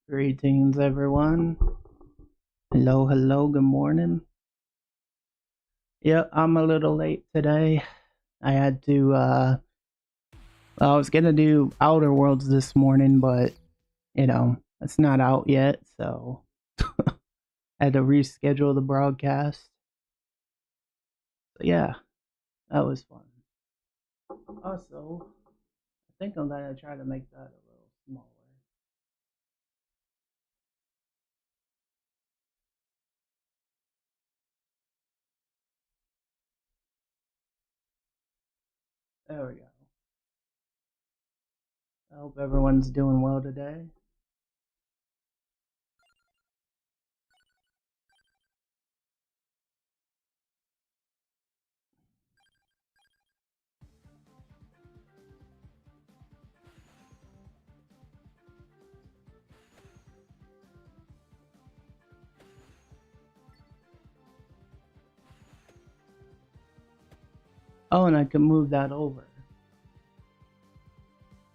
Greetings, everyone. Hello, hello, good morning. Yeah, I'm a little late today. I had to, I was gonna do Outer Worlds this morning, but, it's not out yet, so I had to reschedule the broadcast. But yeah, that was fun. Also, I think I'm gonna try to make that a little smaller. There we go. I hope everyone's doing well today. Oh, and I can move that over.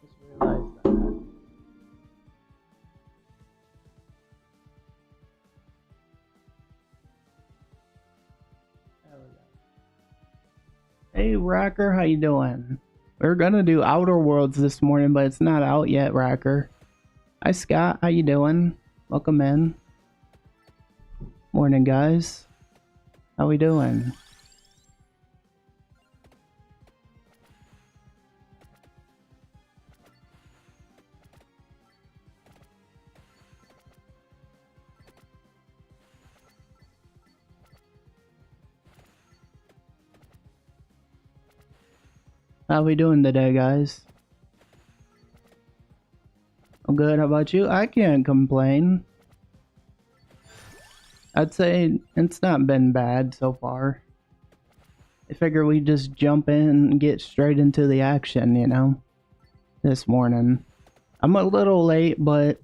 Just realized that. There we go. Hey, Rocker, how you doing? We're gonna do Outer Worlds this morning, but it's not out yet, Rocker. Hi, Scott, how you doing? Welcome in. Morning, guys. How we doing? How we doing today, guys? I'm good. How about you? I can't complain. I'd say it's not been bad so far. I figure we just jump in and get straight into the action, this morning. I'm a little late, but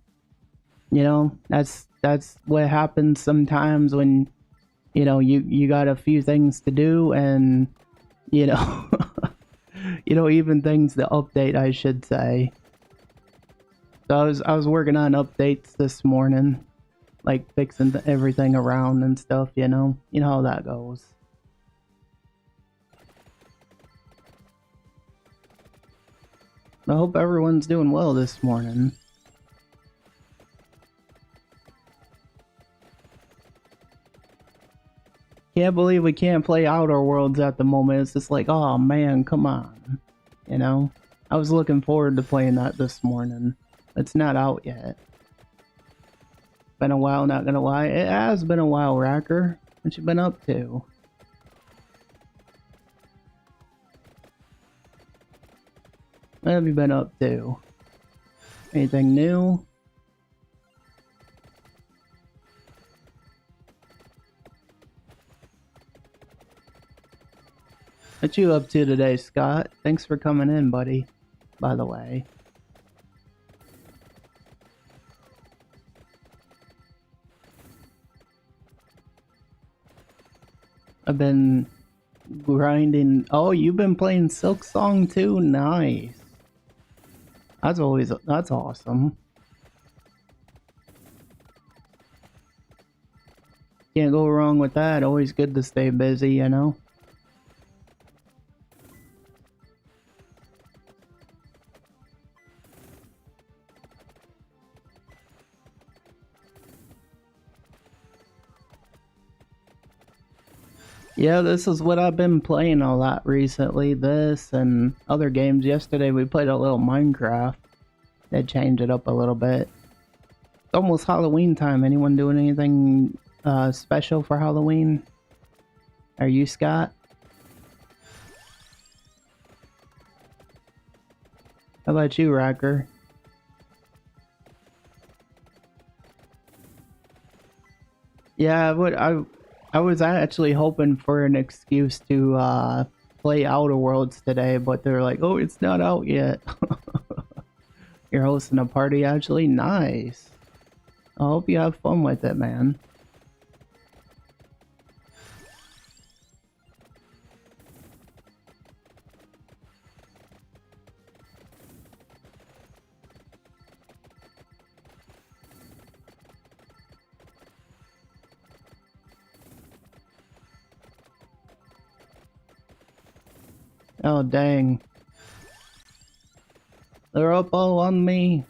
that's what happens sometimes when you got a few things to do, and you know even things to update, I should say. So I was working on updates this morning, like fixing everything around and stuff. You know how that goes. I hope everyone's doing well this morning. Can't believe we can't play Outer Worlds at the moment. It's just like, oh man, come on. I was looking forward to playing that this morning. It's not out yet. Been a while, not gonna lie. It has been a while, Racker. What you been up to? What have you been up to? Anything new? What you up to today, Scott? Thanks for coming in, buddy, by the way. I've been grinding. Oh, you've been playing Silk Song too? Nice. That's awesome. Can't go wrong with that. Always good to stay busy, Yeah, this is what I've been playing a lot recently. This and other games. Yesterday we played a little Minecraft. They changed it up a little bit. It's almost Halloween time. Anyone doing anything special for Halloween? Are you, Scott? How about you, Rocker? Yeah, I was actually hoping for an excuse to play Outer Worlds today, but they're like, "Oh, it's not out yet." You're hosting a party, actually? Nice. I hope you have fun with it, man. Oh, dang. They're up all on me.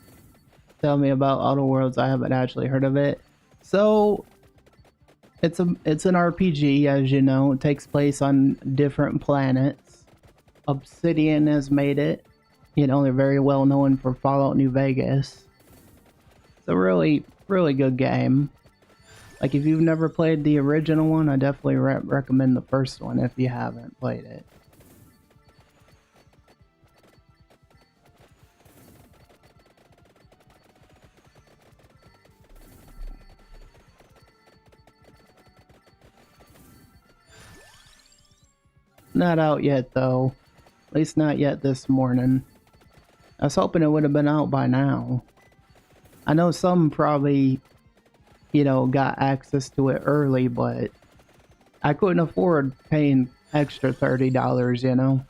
Tell me about Outer Worlds. I haven't actually heard of it. So, it's an RPG, as you know. It takes place on different planets. Obsidian has made it. You know, they're very well known for Fallout New Vegas. It's a really, really good game. Like, if you've never played the original one, I definitely recommend the first one if you haven't played it. Not out yet, though. At least not yet this morning. I was hoping it would have been out by now. I know some probably, you know, got access to it early, but I couldn't afford paying extra $30, you know,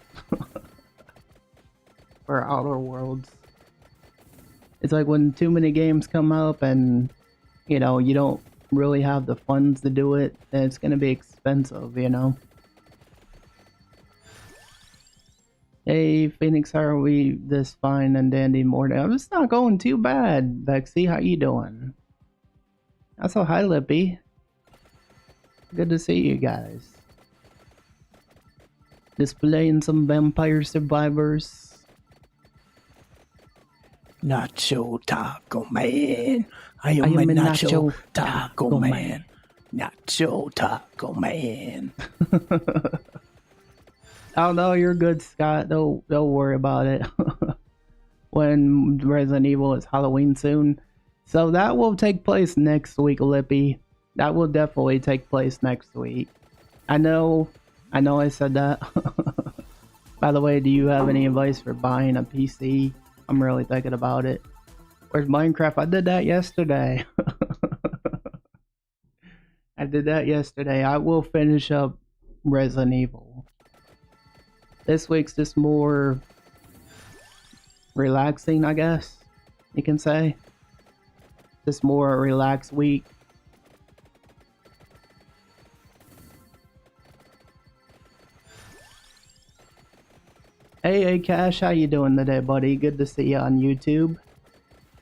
for Outer Worlds. It's like when too many games come up and, you know, you don't really have the funds to do it, then it's going to be expensive, you know. Hey, Phoenix, how are we this fine and dandy morning? I'm just not going too bad. Vexy, how you doing? Also, hi, Lippy. Good to see you guys. Displaying some Vampire Survivors. Nacho Taco Man. I am a Nacho Taco Man. Nacho Taco Man. Oh no, you're good, Scott. Don't worry about it. When Resident Evil is Halloween soon, so that will take place next week, Lippy. That will definitely take place next week. I know I said that. By the way, do you have any advice for buying a PC? I'm really thinking about it. Where's Minecraft? I did that yesterday. I did that yesterday. I will finish up Resident Evil. This week's just more relaxing, I guess you can say. Just more a relaxed week. Hey, Cash, how you doing today, buddy? Good to see you on YouTube.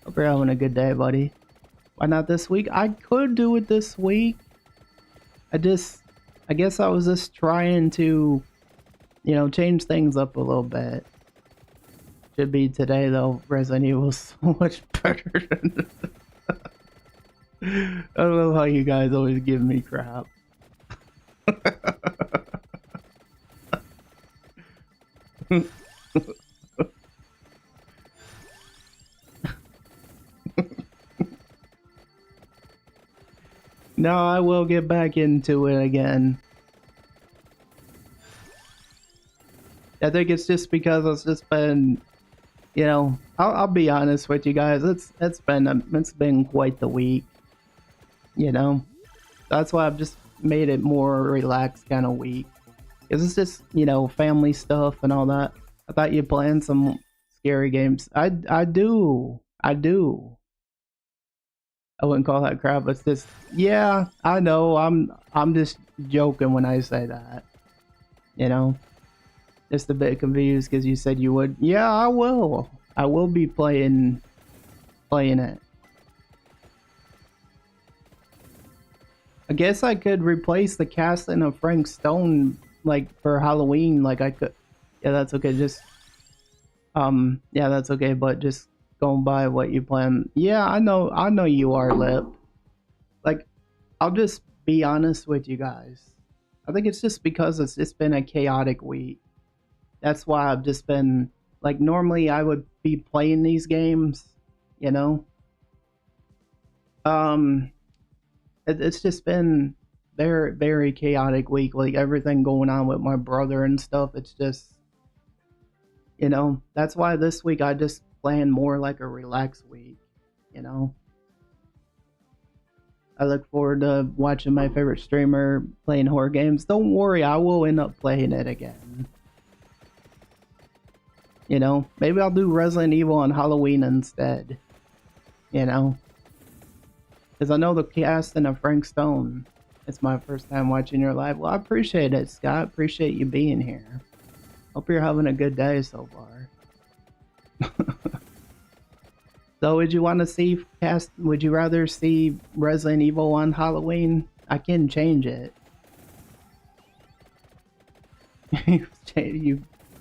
Hope you're having a good day, buddy. Why not this week? I could do it this week. I guess I was just trying to, you know, change things up a little bit. Should be today, though. Resident Evil is so much better than I don't know how you guys always give me crap. No, I will get back into it again. I think it's just because it's just been, you know, I'll be honest with you guys. It's been quite the week, you know. That's why I've just made it more relaxed kind of week. Cause it's just, you know, family stuff and all that. I thought you planned some scary games. I do. I wouldn't call that crap. It's just, yeah, I know. I'm just joking when I say that. You know, just a bit confused because you said you would. Yeah, I will. I will be playing it. I guess I could replace the casting of Frank Stone like for Halloween. Like I could. Yeah, that's okay. Just yeah, that's okay. But just going by what you plan. Yeah, I know you are, Lip. Like, I'll just be honest with you guys. I think it's just because it's just been a chaotic week. That's why I've just been like normally I would be playing these games, you know. Um It's just been very, very chaotic week. Like everything going on with my brother and stuff. It's just, that's why this week I just plan more like a relaxed week. You know, I look forward to watching my favorite streamer playing horror games. Don't worry, I will end up playing it again. Maybe I'll do Resident Evil on Halloween instead. Because I know the casting of Frank Stone. It's my first time watching your live. Well, I appreciate it, Scott. Appreciate you being here. Hope you're having a good day so far. So, would you want to see Would you rather see Resident Evil on Halloween? I can change it.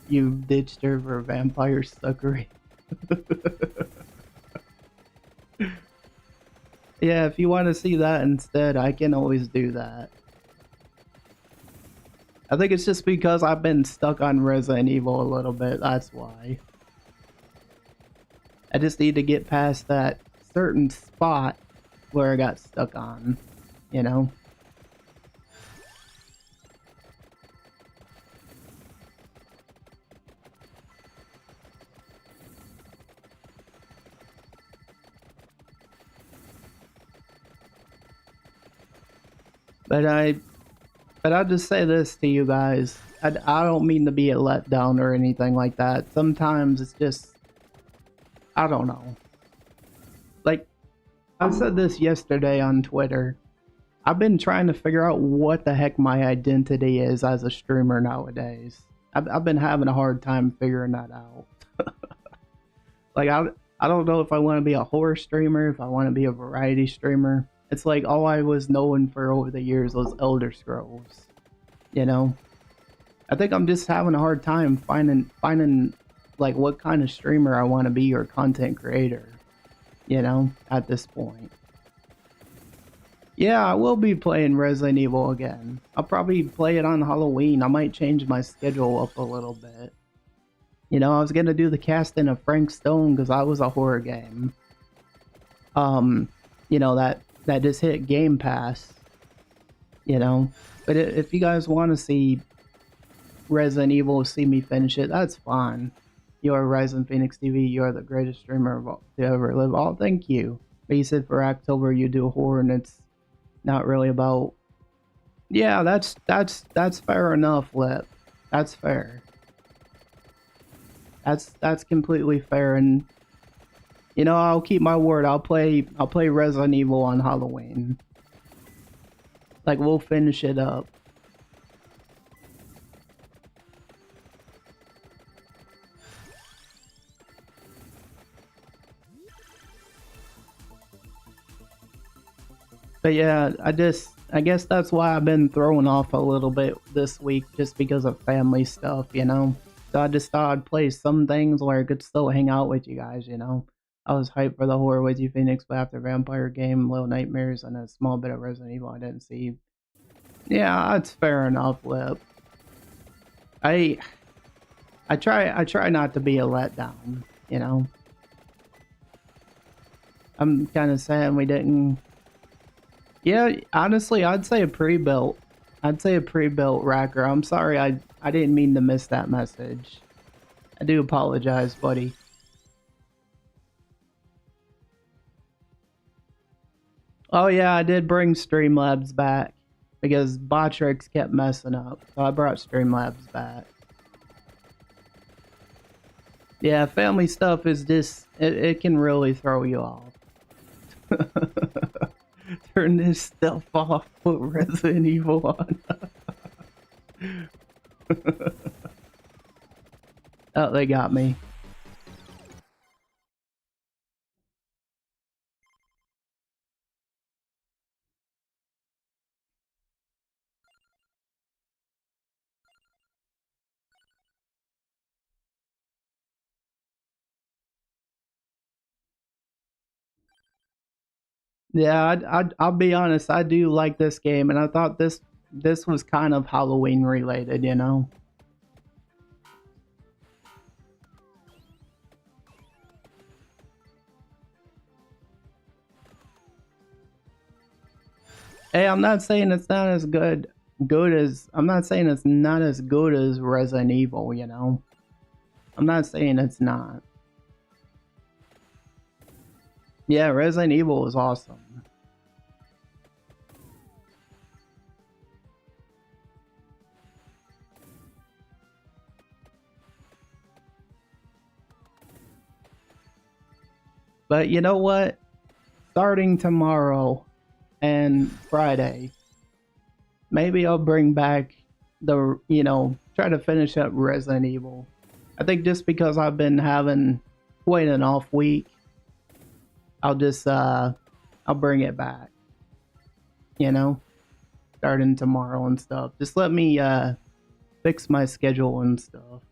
you ditched her for vampire suckery. Yeah, if you want to see that instead, I can always do that. I think it's just because I've been stuck on Resident Evil a little bit, that's why. I just need to get past that certain spot where I got stuck on, But I'll just say this to you guys. I don't mean to be a letdown or anything like that. Sometimes it's just, I don't know. Like, I said this yesterday on Twitter. I've been trying to figure out what the heck my identity is as a streamer nowadays. I've been having a hard time figuring that out. Like, I don't know if I want to be a horror streamer, if I want to be a variety streamer. It's like all I was known for over the years was Elder Scrolls. I think I'm just having a hard time finding like what kind of streamer I want to be or content creator. At this point. Yeah, I will be playing Resident Evil again. I'll probably play it on Halloween. I might change my schedule up a little bit. I was gonna do the casting of Frank Stone because that was a horror game. That just hit Game Pass. But if you guys want to see Resident Evil, see me finish it, that's fine. You are Ryzen Phoenix TV. You are the greatest streamer to ever live. Oh, thank you. But you said for October you do horror, and it's not really about. Yeah, that's fair enough, Lip. That's fair. That's completely fair, and I'll keep my word. I'll play Resident Evil on Halloween. Like, we'll finish it up. But yeah, I guess that's why I've been thrown off a little bit this week, just because of family stuff, So I just thought I'd play some things where I could still hang out with you guys, I was hyped for the horror with you, Phoenix, but after Vampire Game, Little Nightmares, and a small bit of Resident Evil I didn't see. Yeah, that's fair enough, Lip. I try not to be a letdown, I'm kind of sad we didn't. Yeah, honestly, I'd say a pre-built. I'd say a pre-built racker. I'm sorry, I didn't mean to miss that message. I do apologize, buddy. Oh yeah, I did bring Streamlabs back because Botrix kept messing up, so I brought Streamlabs back. Yeah, family stuff is just, it can really throw you off. Turn this stuff off, put Resident Evil on. Oh, they got me. Yeah, I'll be honest. I do like this game, and I thought this was kind of Halloween related, Hey, I'm not saying it's not as good as I'm not saying it's not as good as Resident Evil, you know. I'm not saying it's not. Yeah, Resident Evil is awesome. But you know what? Starting tomorrow and Friday, maybe I'll bring back the, you know, try to finish up Resident Evil. I think just because I've been having quite an off week, I'll bring it back, you know, starting tomorrow and stuff. Just let me fix my schedule and stuff.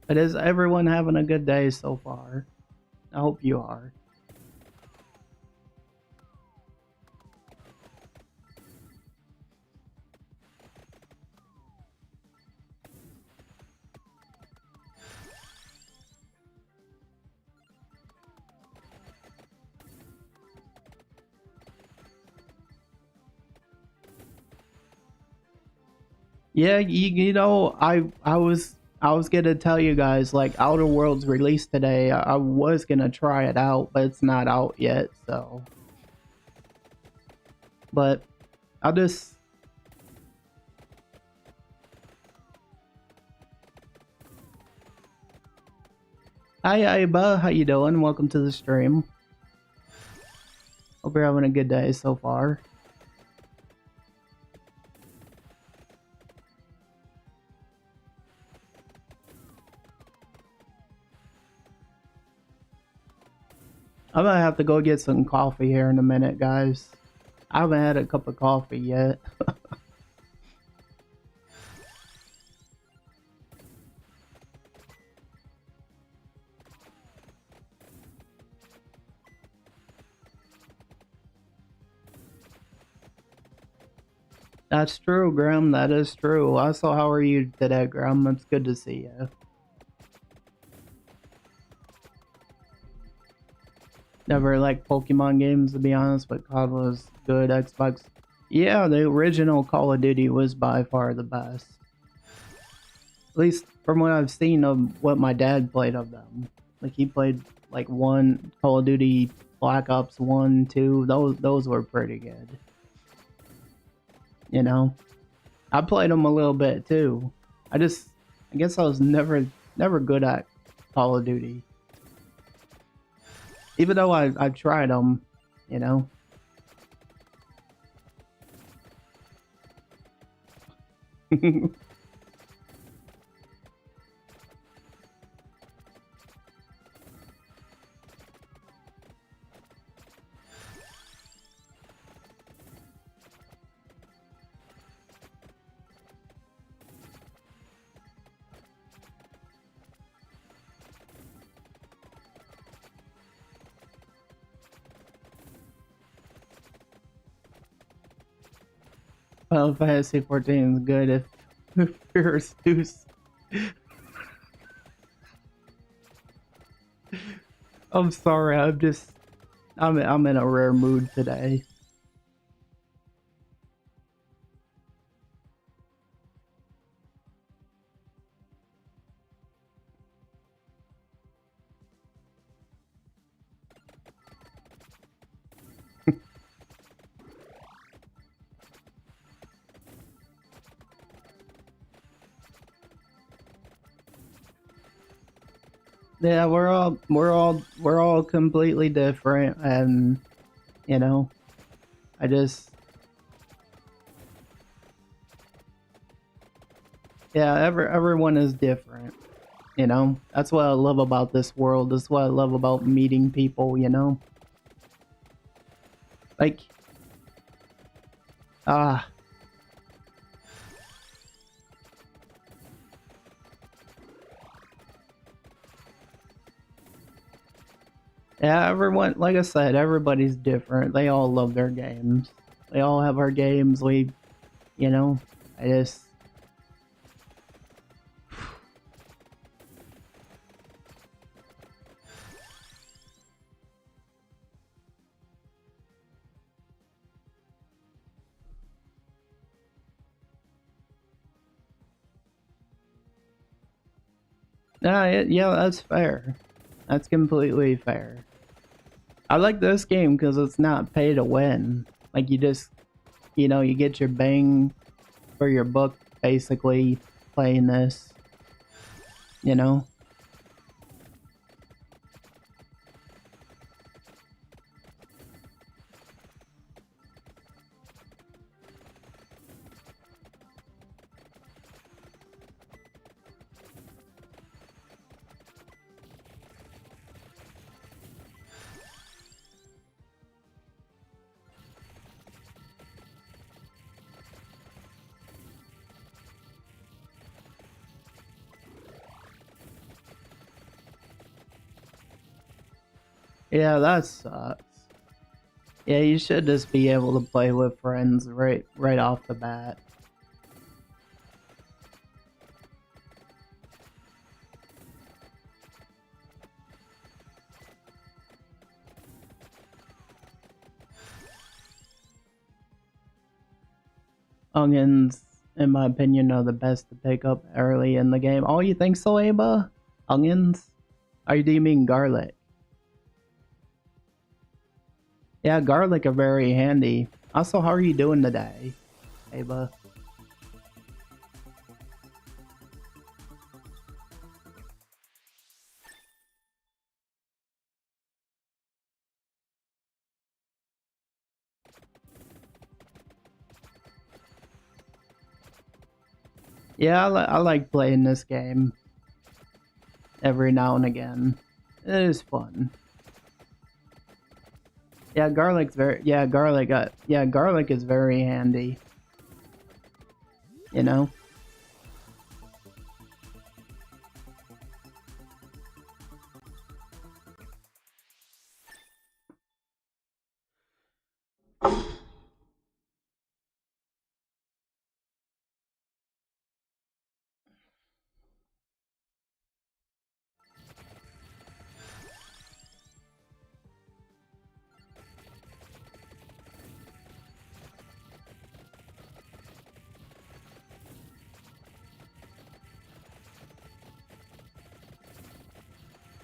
But is everyone having a good day so far? I hope you are. Yeah, you know, I was gonna tell you guys like Outer Worlds released today. I was gonna try it out, but it's not out yet. So, but I'll just hi Iba, how you doing? Welcome to the stream. Hope you're having a good day so far. I'm gonna have to go get some coffee here in a minute, guys. I haven't had a cup of coffee yet. That's true, Graham. That is true. Also, how are you today, Graham? It's good to see you. Never liked Pokemon games, to be honest, but COD was good. Xbox. Yeah, the original Call of Duty was by far the best. At least from what I've seen of what my dad played of them. Like he played like one Call of Duty Black Ops 1, 2. Those were pretty good. You know? I played them a little bit too. I guess I was never good at Call of Duty. Even though I've tried them, you know. Final Fantasy 14 is good if you're a Zeus. I'm sorry, I'm in a rare mood today. Yeah, we're all completely different, and you know, I just yeah, everyone is different. You know, that's what I love about this world. That's what I love about meeting people. You know, like ah. Yeah, everyone, like I said, everybody's different. They all love their games. They all have our games. You know, I just. Yeah, that's fair. That's completely fair. I like this game because it's not pay to win. Like, you just, you get your bang for your buck basically playing this, you know? Yeah, that sucks. Yeah, you should just be able to play with friends right off the bat. Onions, in my opinion, are the best to pick up early in the game. Oh, you think so, Aba? Onions? Or do you mean garlic? Yeah, garlic are very handy. Also, how are you doing today, Aba? Yeah, I like playing this game every now and again. It is fun. Yeah, garlic's very garlic is very handy. You know?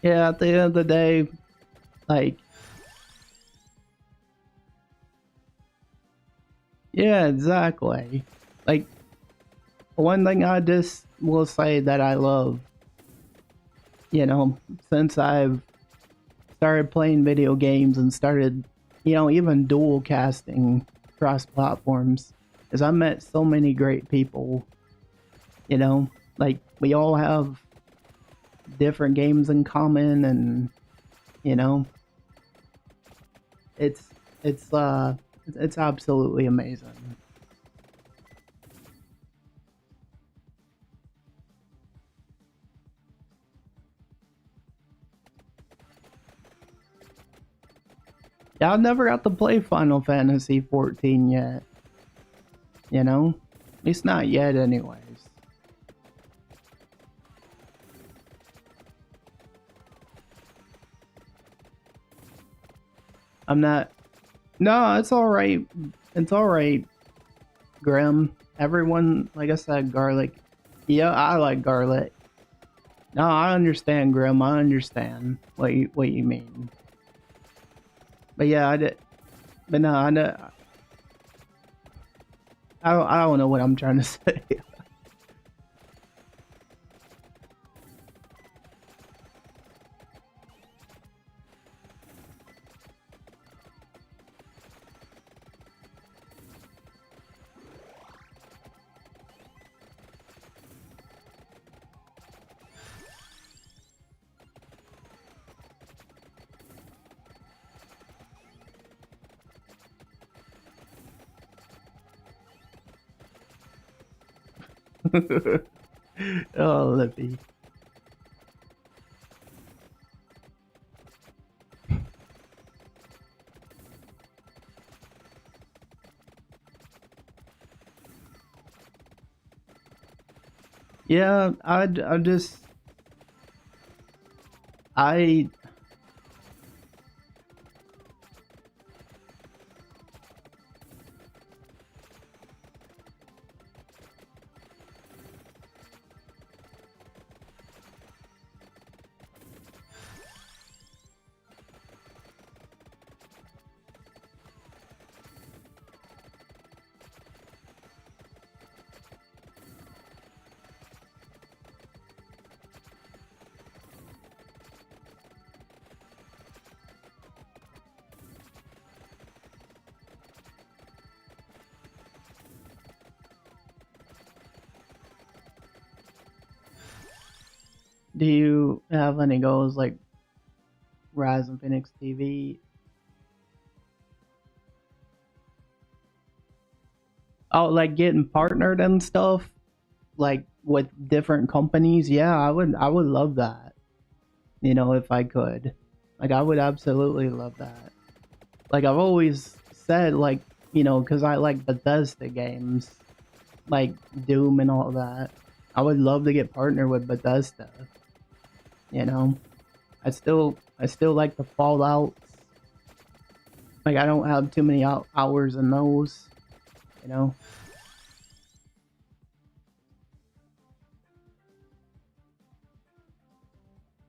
Yeah, at the end of the day, like, yeah, exactly. Like, one thing I just will say that I love, since I've started playing video games and started, even dual casting cross platforms, is I met so many great people, you know, like, we all have different games in common, and, you know, it's, it's, uh, it's absolutely amazing. Yeah, I've never got to play Final Fantasy 14 yet, you know? At least not yet, anyways. I'm not. No, it's alright. It's alright, Grim. Everyone, like I said, garlic. Yeah, I like garlic. No, I understand, Grim. I understand what you mean. But yeah, I did. But no, I don't know what I'm trying to say. Oh, Lippy. Yeah, I just I Do you have any goals like Rise and Phoenix TV? Oh, like getting partnered and stuff, like with different companies. Yeah, I would love that. You know, if I could. Like I would absolutely love that. Like I've always said, like, you know, because I like Bethesda games, like Doom and all that. I would love to get partnered with Bethesda. You know, I still like the Fallouts. Like I don't have too many hours in those. You know.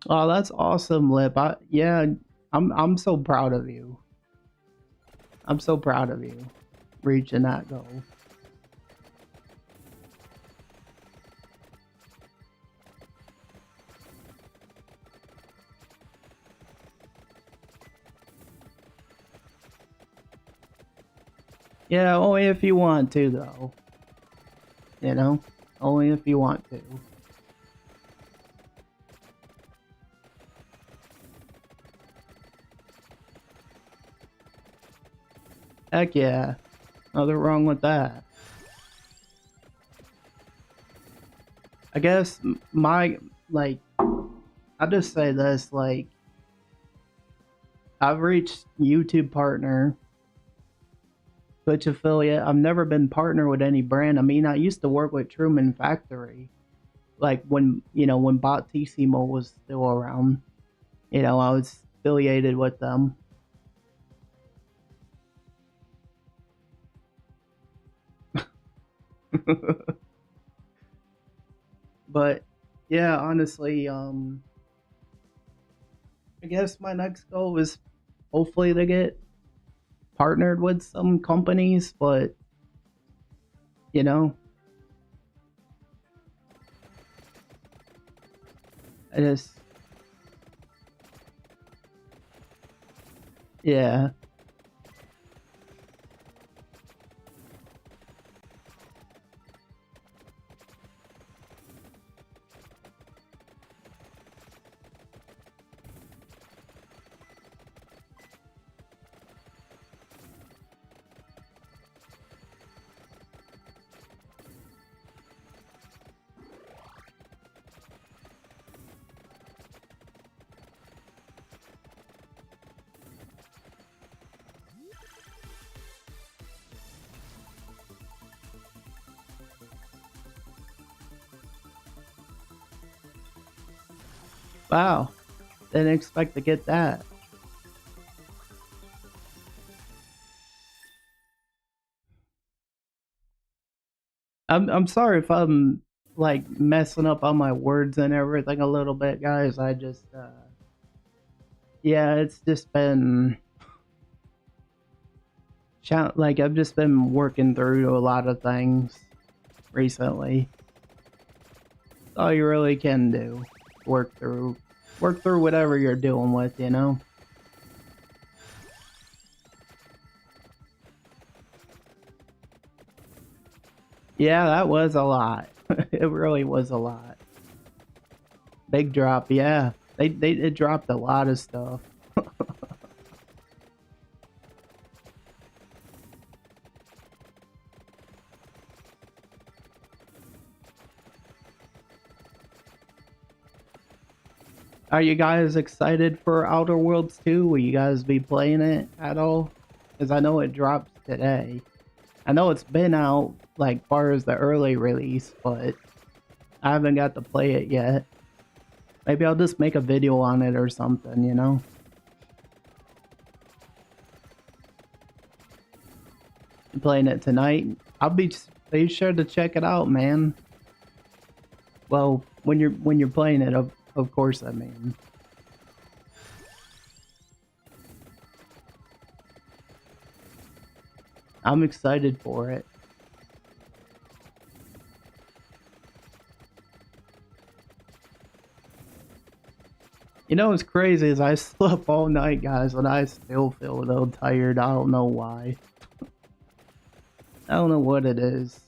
Oh, that's awesome, Lip. Yeah, I'm so proud of you. I'm so proud of you reaching that goal. Yeah, only if you want to, though. You know, only if you want to. Heck yeah, nothing wrong with that. I guess my like, I'll just say this: like, I've reached YouTube partner, Twitch affiliate. I've never been partner with any brand. I mean, I used to work with Truman Factory, like when when Bottissimo was still around. You know, I was affiliated with them. But yeah, honestly, I guess my next goal is hopefully to get partnered with some companies, but you know, I just yeah. Wow, didn't expect to get that. I'm sorry if I'm like messing up on my words and everything a little bit, guys. I just yeah, it's just been like I've just been working through a lot of things recently. All you really can do, work through work through whatever you're dealing with, you know. Yeah, that was a lot. It really was a lot. Big drop, yeah. They it dropped a lot of stuff. Are you guys excited for Outer Worlds 2? Will you guys be playing it at all? Because I know it drops today. I know it's been out like far as the early release, but I haven't got to play it yet. Maybe I'll just make a video on it or something, you know? You playing it tonight? I'll be sure to check it out, man. Well, when you're playing it, of course, I mean. I'm excited for it. You know what's crazy is I slept all night, guys, and I still feel a little tired. I don't know why. I don't know what it is.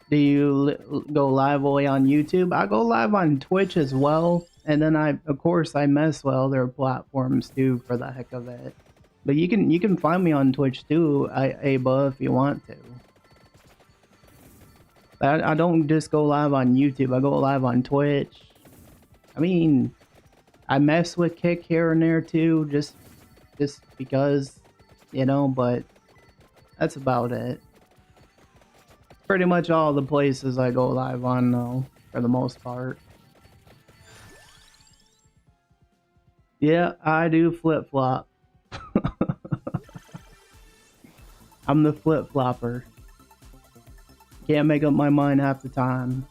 go live away on YouTube? I go live on Twitch as well, and then of course I mess with other platforms too for the heck of it. But you can find me on Twitch too, Aba, if you want to. I don't just go live on YouTube. I go live on Twitch. I mean, I mess with Kick here and there too, just because, you know. But that's about it. Pretty much all the places I go live on, though, for the most part. Yeah, I do flip flop. I'm the flip flopper. Can't make up my mind half the time.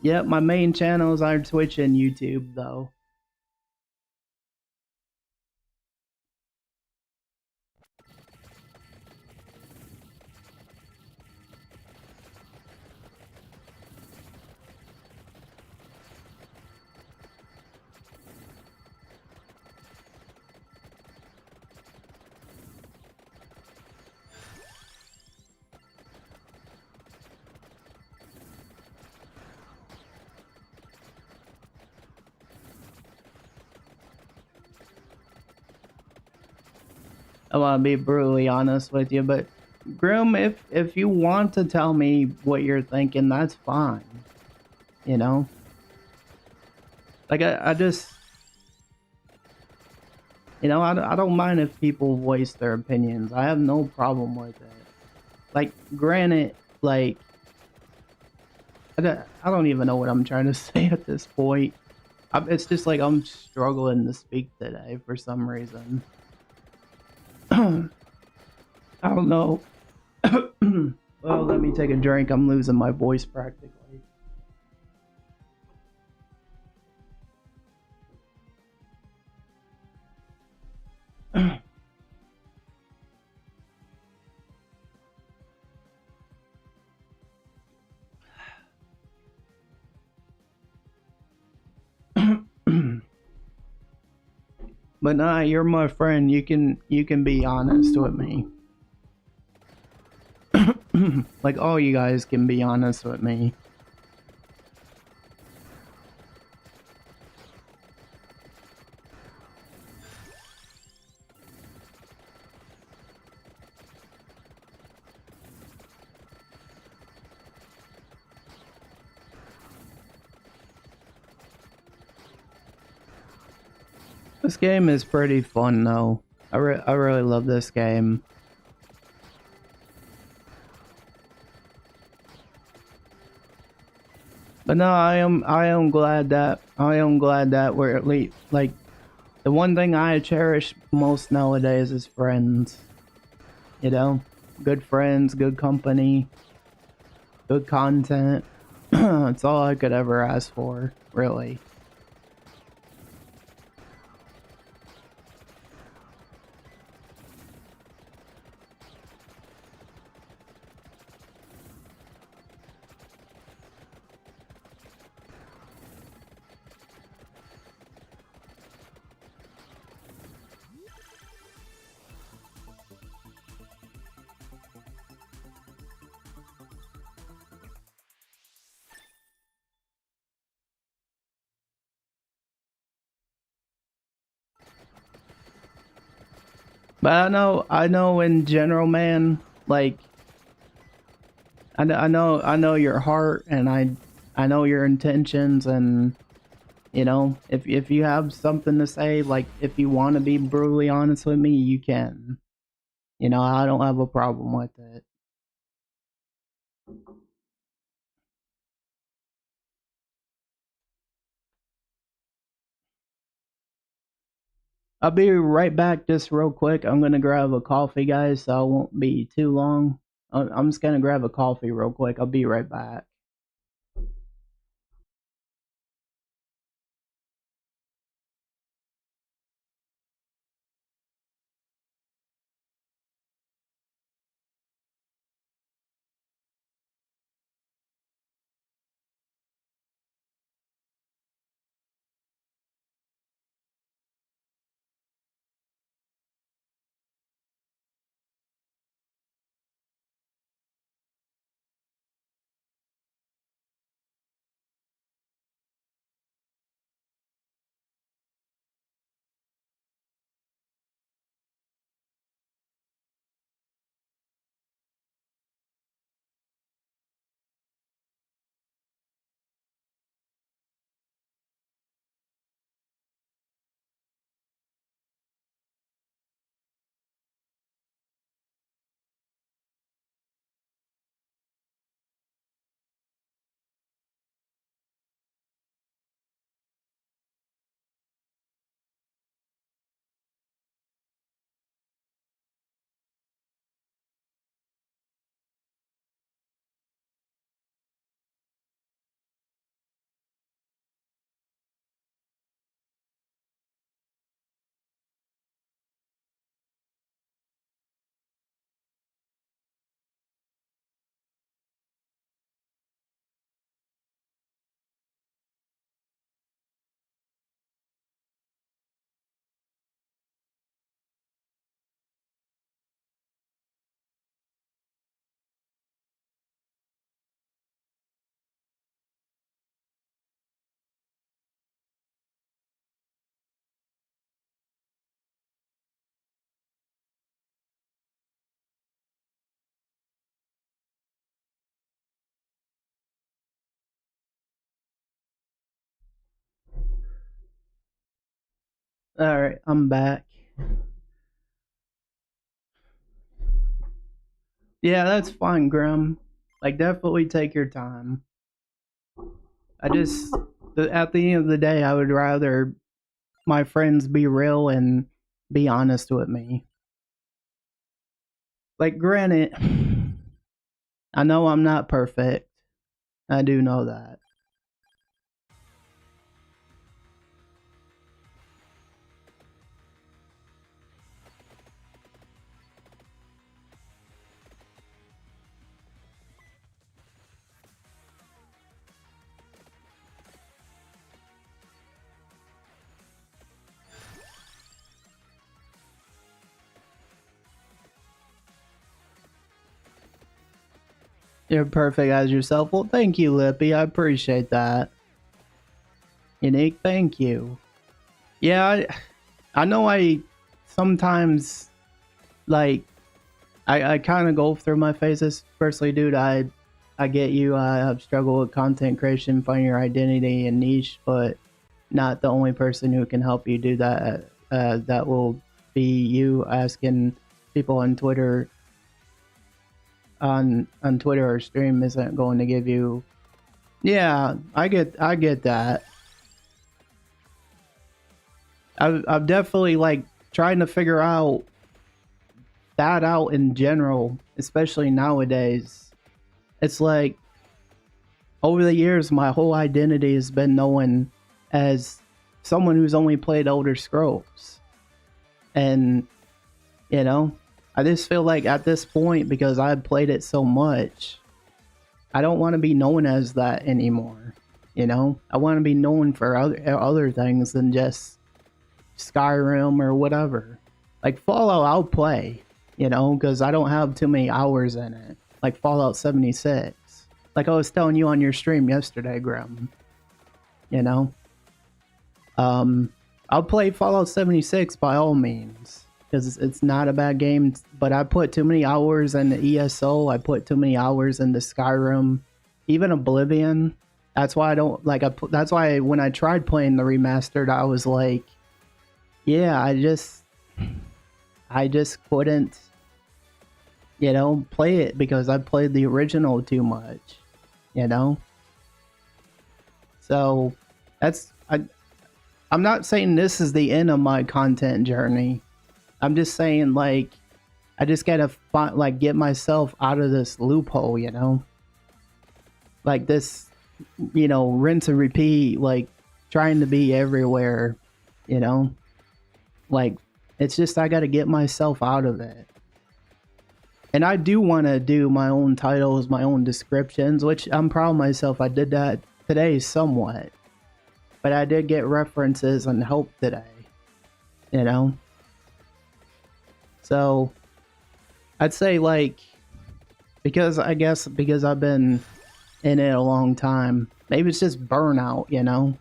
Yep, my main channels are Twitch and YouTube, though. I want to be brutally honest with you, but Grim, if you want to tell me what you're thinking, that's fine. You know, like I just, you know, I don't mind if people voice their opinions. I have no problem with it. Like, granted, like I don't even know what I'm trying to say at this point. It's just like I'm struggling to speak today for some reason. I don't know. Well, let me take a drink. I'm losing my voice practically. But nah, you're my friend. You can be honest with me. Like all you guys can be honest with me. This game is pretty fun though. I really love this game. But no, I am glad that we're at least like the one thing I cherish most nowadays is friends. You know, good friends, good company, good content. It's all I could ever ask for, really. But I know in general, man, like I know your heart, and I know your intentions, and you know, if you have something to say, like if you want to be brutally honest with me, you can. You know, I don't have a problem with it. I'll be right back just real quick. I'm gonna grab a coffee, guys, so I won't be too long. I'm just gonna grab a coffee real quick. I'll be right back. Alright, I'm back. Yeah, that's fine, Grim. Like, definitely take your time. I just, at the end of the day, I would rather my friends be real and be honest with me. Like, granted, I know I'm not perfect. I do know that. You're perfect as yourself. Well, thank you, Lippy. I appreciate that. Unique, thank you. Yeah, I know I sometimes, like, I kind of go through my phases. Personally, dude, I get you. I have struggled with content creation, finding your identity and niche, but not the only person who can help you do that. That will be you asking people on Twitter on Twitter or stream isn't going to give you. Yeah, I get that. I've definitely like trying to figure out that out in general, especially nowadays. It's like over the years, my whole identity has been known as someone who's only played Elder Scrolls, and you know, I just feel like at this point because I've played it so much, I don't want to be known as that anymore. You know, I want to be known for other things than just Skyrim or whatever. Like Fallout, I'll play, you know, because I don't have too many hours in it. Like Fallout 76. Like I was telling you on your stream yesterday, Grim. You know, I'll play Fallout 76 by all means because it's not a bad game. But I put too many hours in the ESO. I put too many hours into Skyrim, even Oblivion. That's why I don't like. That's why when I tried playing the remastered, I was like, yeah, I just couldn't, you know, play it because I played the original too much, you know. So that's I'm not saying this is the end of my content journey. I'm just saying like I just gotta like get myself out of this loophole, you know, like this, you know, rinse and repeat, like trying to be everywhere, you know, like it's just I gotta get myself out of it. And I do want to do my own titles, my own descriptions, which I'm proud of myself. I did that today somewhat. But I did get references and help today, you know? So I'd say like, because I guess because I've been in it a long time, maybe it's just burnout, you know?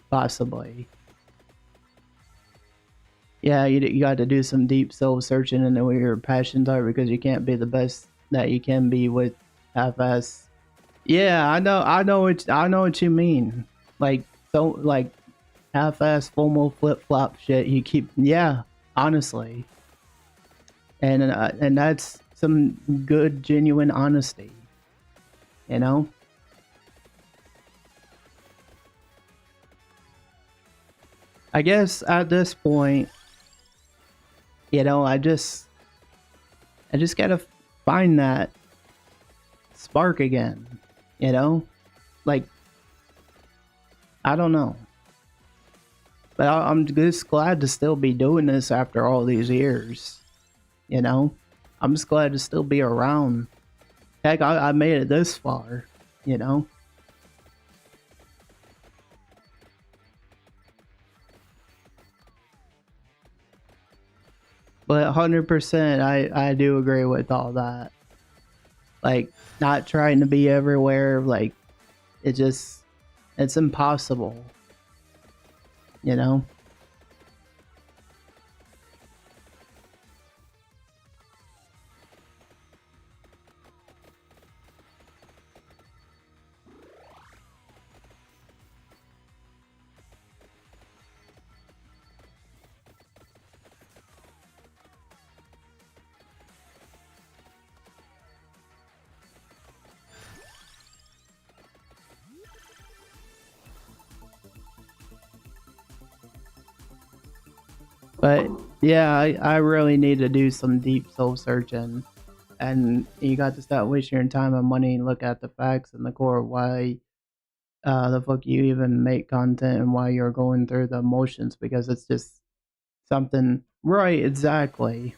Possibly. Yeah, you got to do some deep soul searching into what your passions are because you can't be the best that you can be with half-ass. Yeah, I know what you mean. Like so, like half-ass FOMO flip-flop shit. You keep, yeah, honestly, and that's some good, genuine honesty. You know, I guess at this point, you know, I just gotta find that spark again. You know, like I don't know, but I'm just glad to still be doing this after all these years. You know, I'm just glad to still be around. Heck, I made it this far. You know, but 100%, I do agree with all that. Like, not trying to be everywhere. Like, it just it's impossible. You know. But yeah, I really need to do some deep soul searching. And you got to stop wasting your time and money and look at the facts and the core of why the fuck you even make content and why you're going through the emotions, because it's just something. Right, exactly.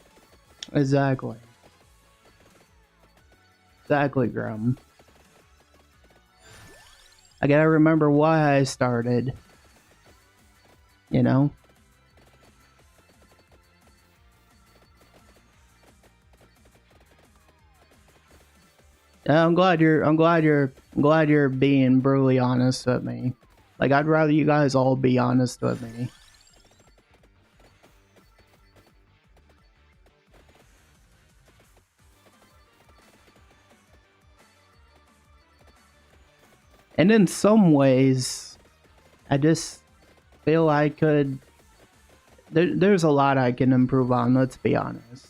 Exactly. Exactly, Grum. I gotta remember why I started. You know? Yeah, I'm glad you're being brutally honest with me. Like, I'd rather you guys all be honest with me. And in some ways, I just feel I could. There's a lot I can improve on, let's be honest.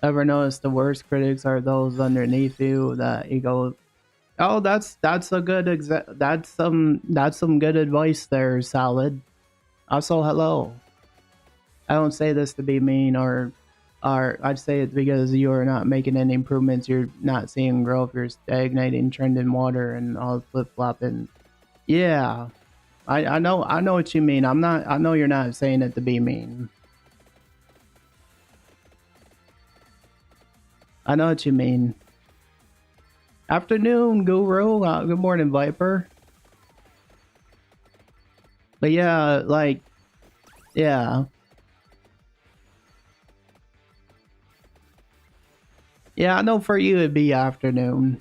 Ever notice the worst critics are those underneath you that you go, oh, that's a good that's some good advice there, Solid. Also, hello. I don't say this to be mean or I'd say it because you are not making any improvements. You're not seeing growth. You're stagnating, trending water, and all flip flopping. Yeah, I know what you mean. I'm not. I know you're not saying it to be mean. I know what you mean. Afternoon, Guru. Good morning, Viper. But yeah, like, yeah. Yeah, I know for you it'd be afternoon.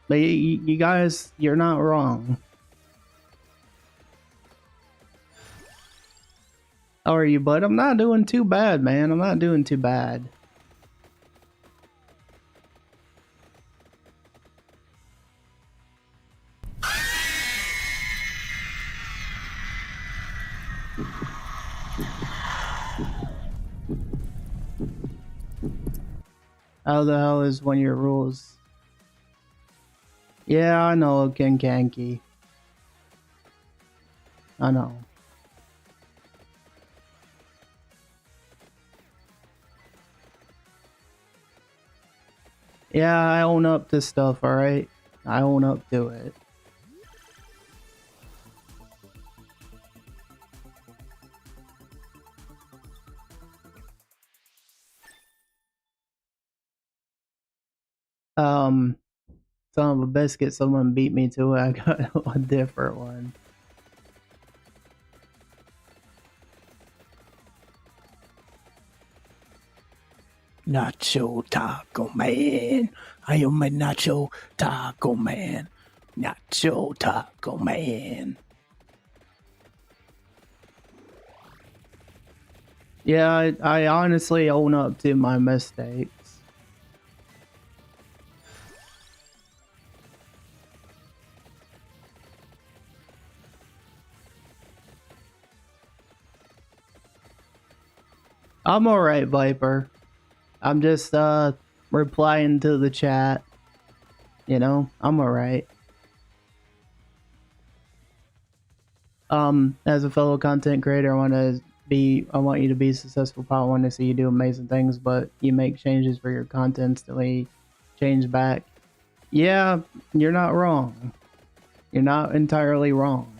But you guys, you're not wrong. How are you, bud? I'm not doing too bad, man. I'm not doing too bad. How the hell is one of your rules? Yeah, I know, Kinkanky. I know. Yeah, I own up to stuff, alright? I own up to it. Um, Son of a biscuit, someone beat me to it. I got a different one. Nacho Taco Man. I am a Nacho Taco Man. Nacho Taco Man. Yeah, I honestly own up to my mistakes. I'm alright, Viper. I'm just replying to the chat. You know, I'm alright. As a fellow content creator, I want you to be successful. I want to see you do amazing things, but you make changes for your constantly change back. Yeah, you're not wrong. You're not entirely wrong.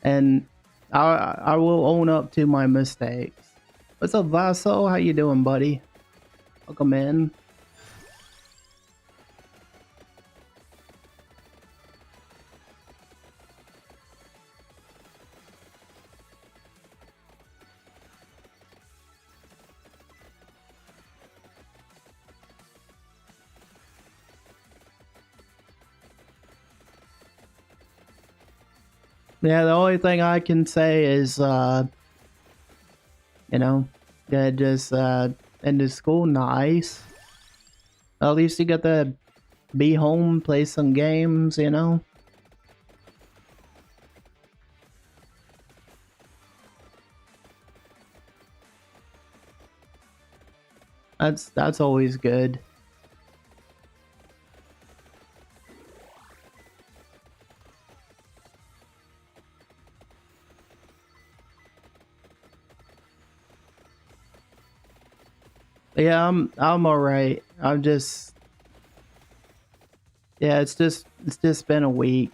And I will own up to my mistakes. What's up, Vaso? How you doing, buddy? Welcome in. Yeah, the only thing I can say is You know, yeah, just into school, nice. At least you get to be home, play some games. You know, that's always good. Yeah, I'm all right. I'm just yeah, it's just been a week.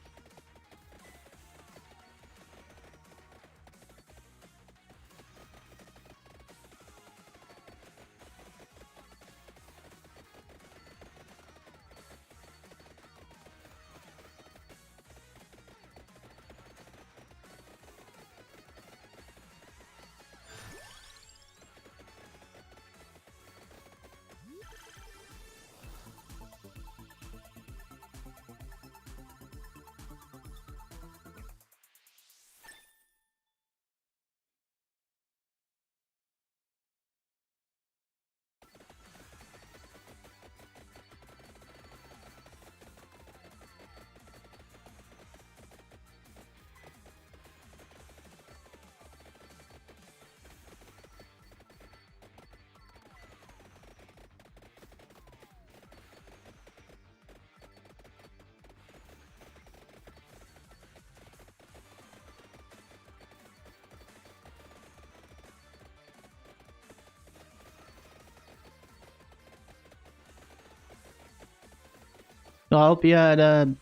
I hope you had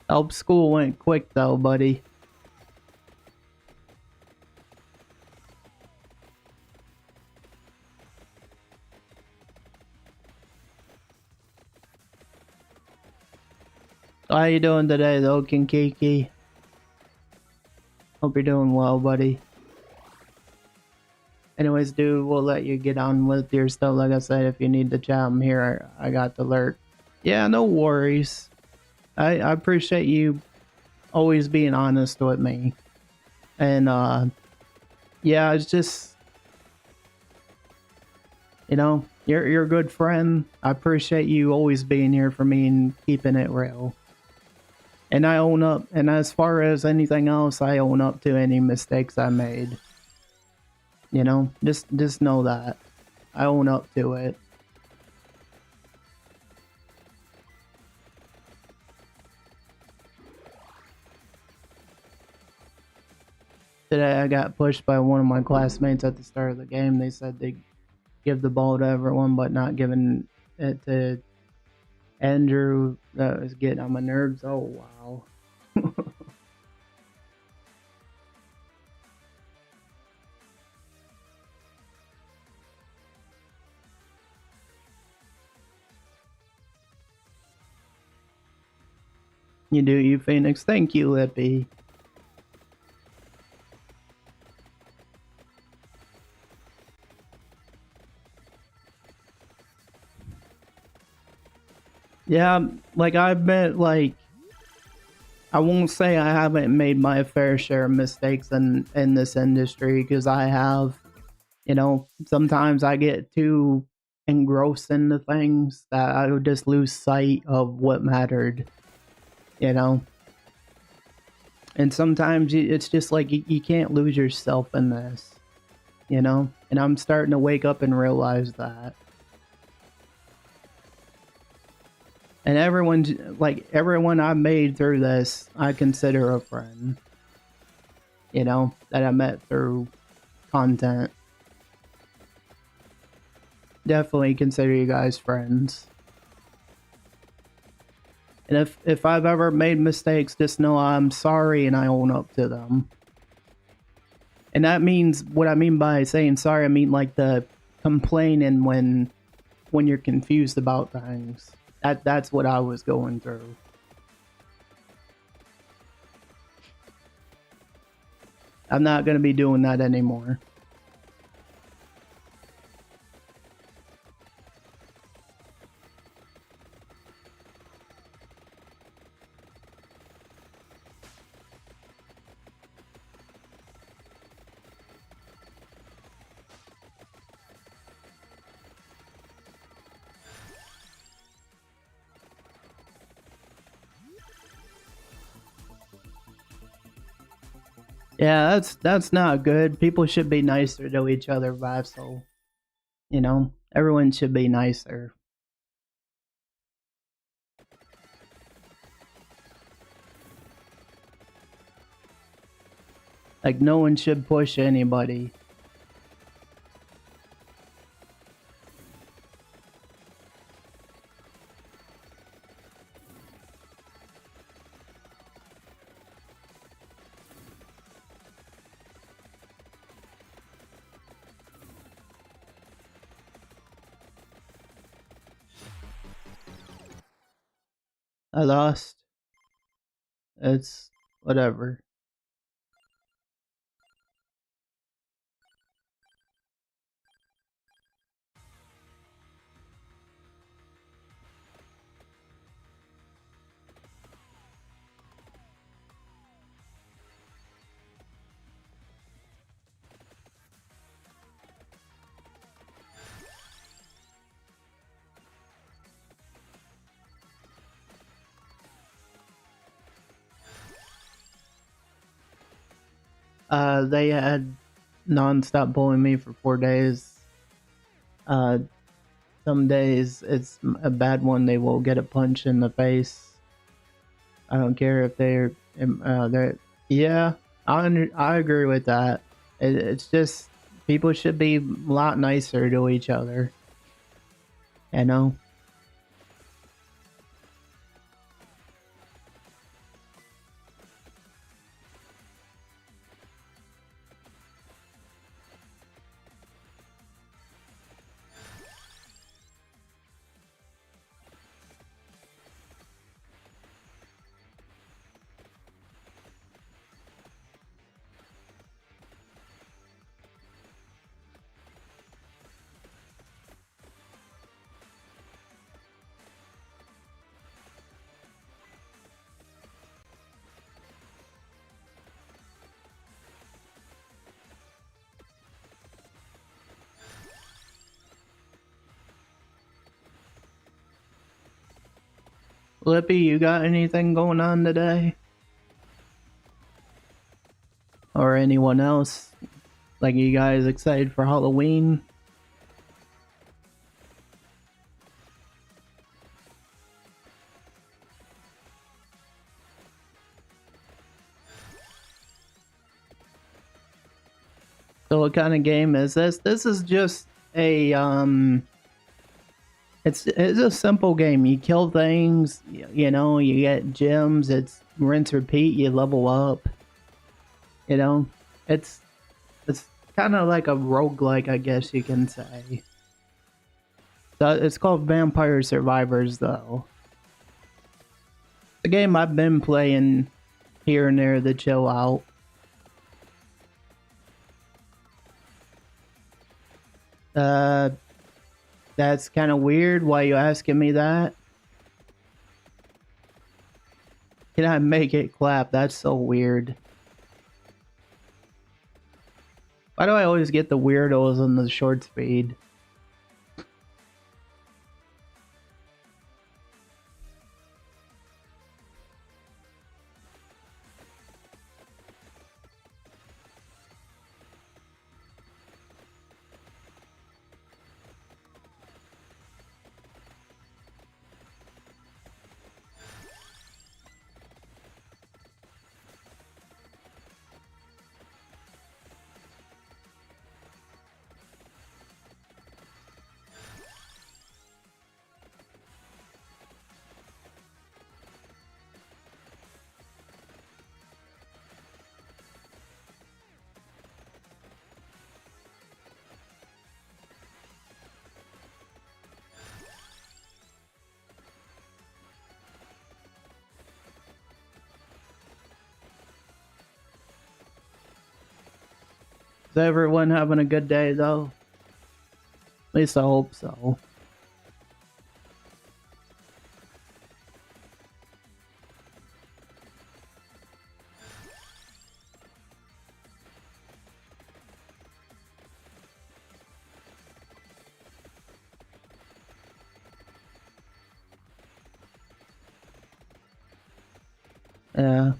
hope school went quick though, buddy. How you doing today, though, Kinkiki? Hope you're doing well, buddy. Anyways, dude, we'll let you get on with your stuff. Like I said, if you need to chat, I'm here. I got the alert. Yeah, no worries. I appreciate you always being honest with me. And yeah, it's just you're a good friend. I appreciate you always being here for me and keeping it real. And I own up. And as far as anything else, I own up to any mistakes I made. Just know that I own up to it. Today I got pushed by one of my classmates at the start of the game. They said they give the ball to everyone, but not giving it to Andrew. That was getting on my nerves. Oh wow. You do, you Phoenix. Thank you, Lippy. Yeah, like I've been like I won't say I haven't made my fair share of mistakes in this industry because I have. Sometimes I get too engrossed into things that I would just lose sight of what mattered. You know, and sometimes it's just like you can't lose yourself in this. And I'm starting to wake up and realize that. And everyone I made through this, I consider a friend. That I met through content. Definitely consider you guys friends. And if I've ever made mistakes, just know I'm sorry and I own up to them. And that means what I mean by saying sorry, I mean like the complaining when you're confused about things. That's what I was going through. I'm not gonna be doing that anymore. Yeah, that's not good. People should be nicer to each other, Vibe. So you know, everyone should be nicer. Like no one should push anybody. I lost. It's whatever. They had nonstop bullying me for 4 days. Uh, some days it's a bad one. They will get a punch in the face. I don't care if they're yeah. I agree with that. It's just people should be a lot nicer to each other. You know. Lippy, you got anything going on today? Or anyone else? Like, you guys excited for Halloween? So what kind of game is this? This is just a it's a simple game. You kill things, you know, you get gems, it's rinse repeat, you level up. You know, it's it's kind of like a roguelike, I guess you can say. So it's called Vampire Survivors though. The game I've been playing here and there to chill out. Uh that's kind of weird. Why you asking me that? Can I make it clap? That's so weird. Why do I always get the weirdos on the short speed? Is everyone having a good day though? At least I hope so. Yeah.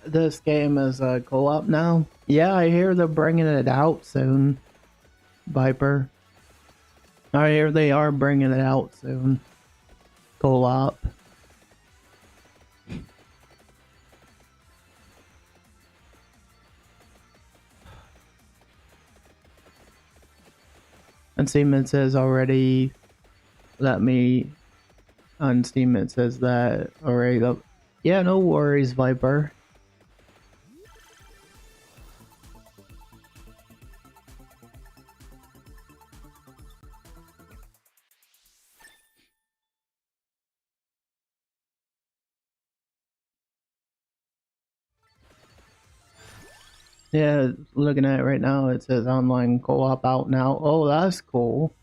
This game is co-op now. Yeah, I hear they're bringing it out soon. Viper. I hear they are bringing it out soon. Co-op. And Steam it says already. Let me. On Steam it says that already. Yeah, no worries, Viper. Yeah, looking at it right now, it says online co-op out now. Oh, that's cool.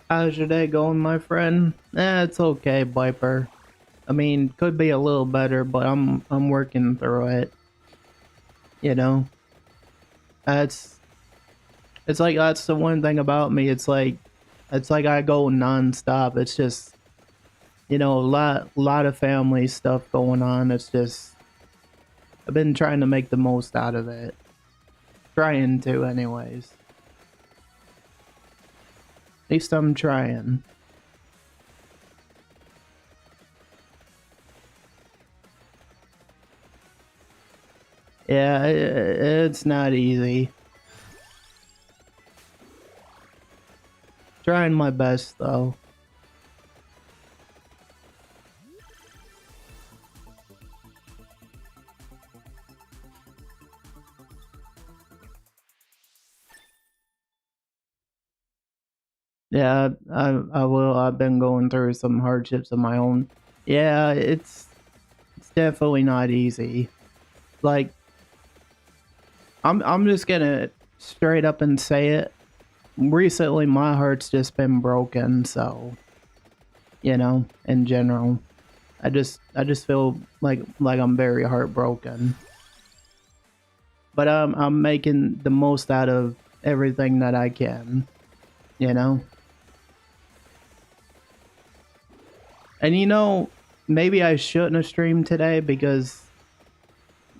How's your day going, my friend? It's okay, Viper. I mean, could be a little better, but I'm working through it. You know, that's it's like that's the one thing about me. It's like I go nonstop. It's just a lot of family stuff going on. It's just I've been trying to make the most out of it. Trying to, anyways. At least I'm trying. Yeah, it's not easy. Trying my best though. Yeah, I will. I've been going through some hardships of my own. Yeah, it's definitely not easy. Like I'm just gonna straight up and say it. Recently my heart's just been broken, so in general. I just feel like I'm very heartbroken. But I'm making the most out of everything that I can, you know? And maybe I shouldn't have streamed today because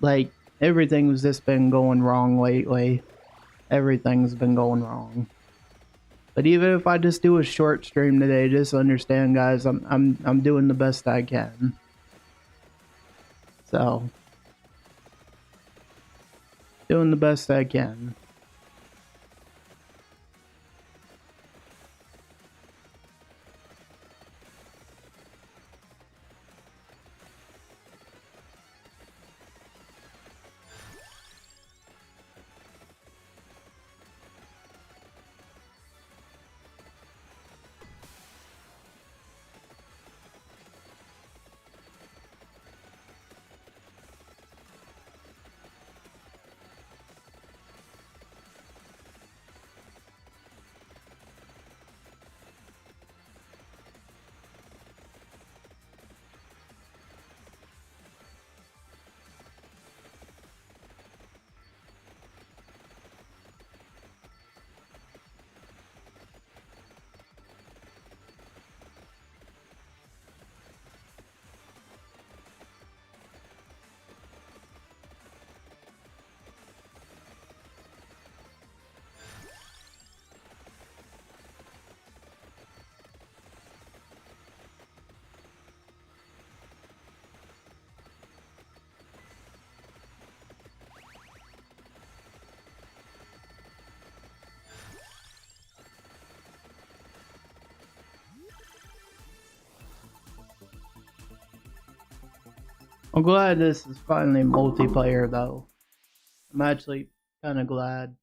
like everything's just been going wrong lately. Everything's been going wrong. But even if I just do a short stream today, just understand, guys, I'm doing the best I can. So, doing the best I can. I'm glad this is finally multiplayer though. I'm actually kind of glad.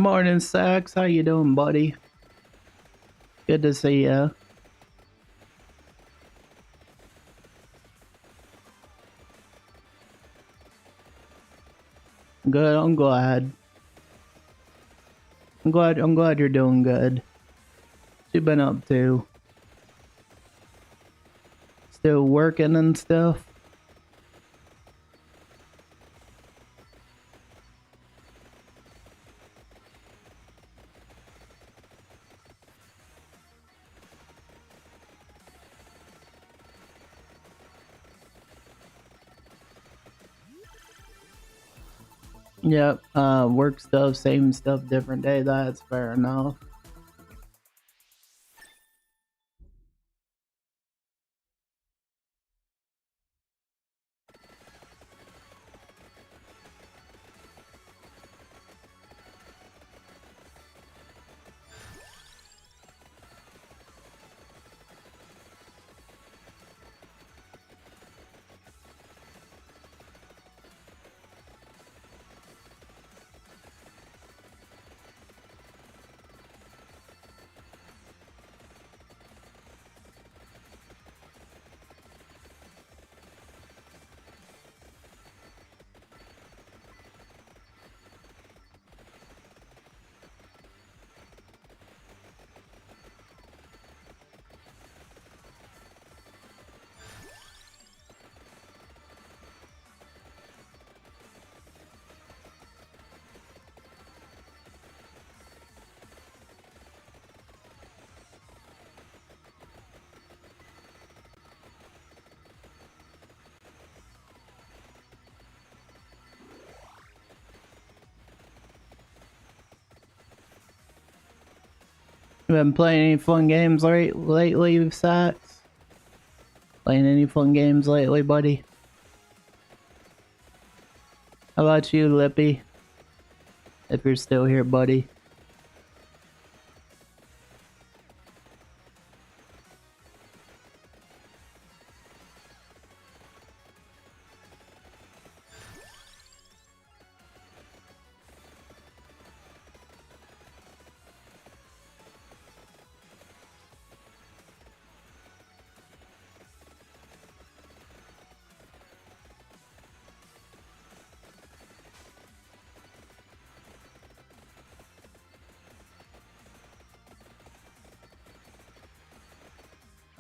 Morning, Sax. How you doing, buddy? Good to see ya. Good. I'm glad. I'm glad you're doing good. What you been up to? Still working and stuff? Yep. Work stuff, same stuff, different day. That's fair enough. You been playing any fun games lately, Sax? Playing any fun games lately, buddy? How about you, Lippy? If you're still here, buddy.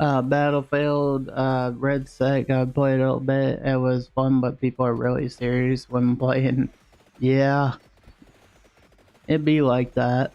Battlefield, Red Sec, I played a little bit. It was fun, but people are really serious when playing. Yeah, it'd be like that.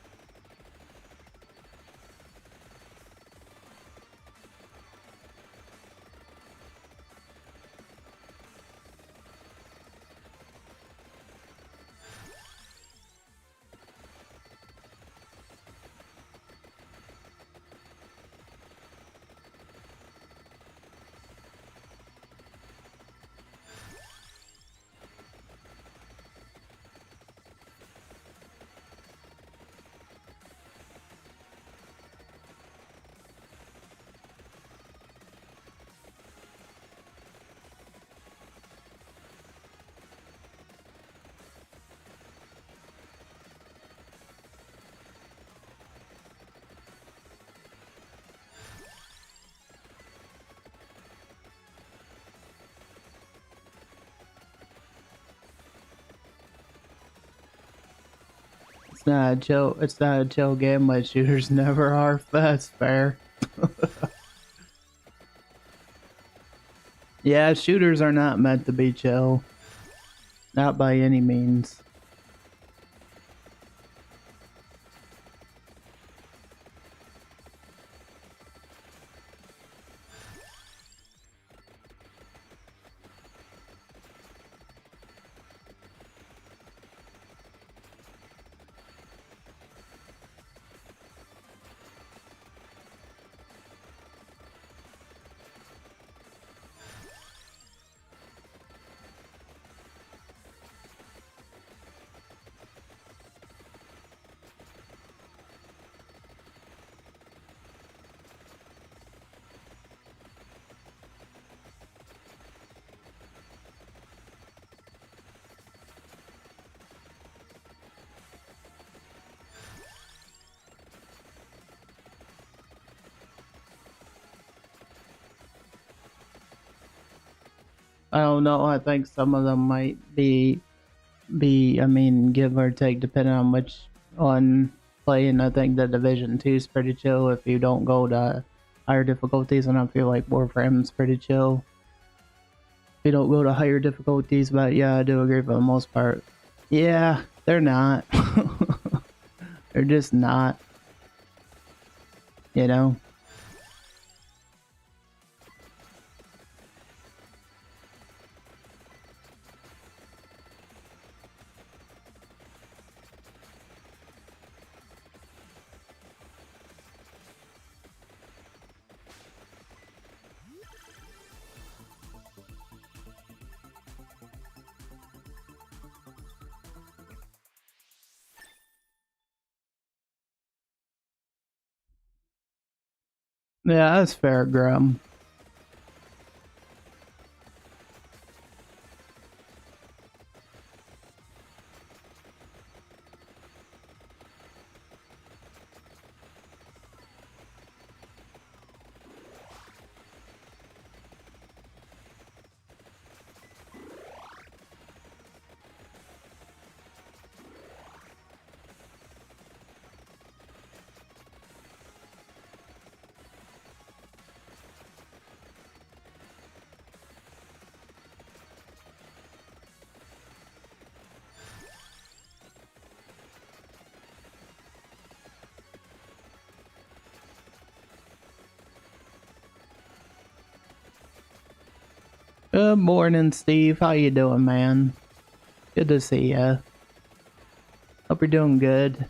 It's not a chill. It's not a chill game, but shooters never are. That's fair. Yeah, shooters are not meant to be chill. Not by any means. I don't know. I think some of them might be I mean, give or take, depending on which on playing. I think the Division 2 is pretty chill if you don't go to higher difficulties, and I feel like Warframe's pretty chill if you don't go to higher difficulties. But yeah, I do agree for the most part. Yeah, they're not. They're just not. You know. Yeah, that's fair, Grum. Good morning, Steve. How you doing, man? Good to see ya. Hope you're doing good.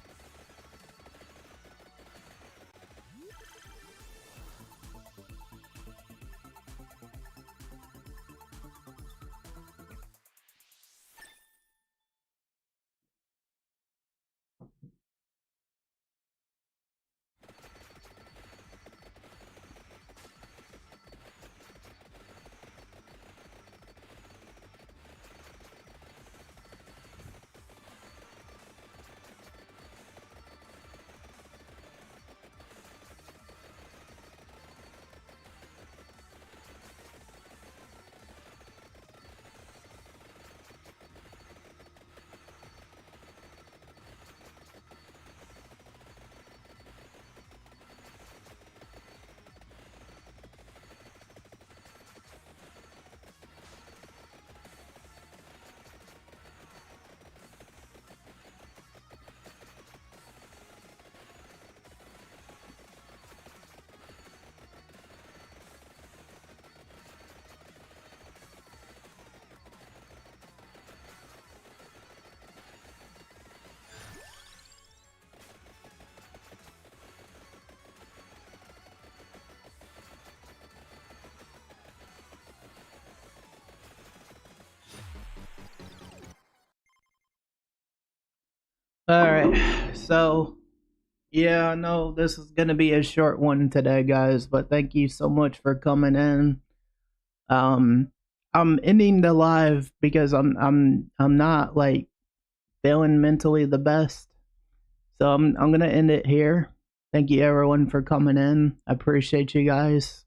Alright, so yeah, I know this is gonna be a short one today, guys, but thank you so much for coming in. Um I'm ending the live because I'm not like feeling mentally the best. So I'm gonna end it here. Thank you everyone for coming in. I appreciate you guys.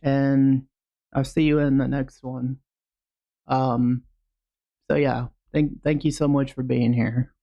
And I'll see you in the next one. Um so yeah, thank you so much for being here.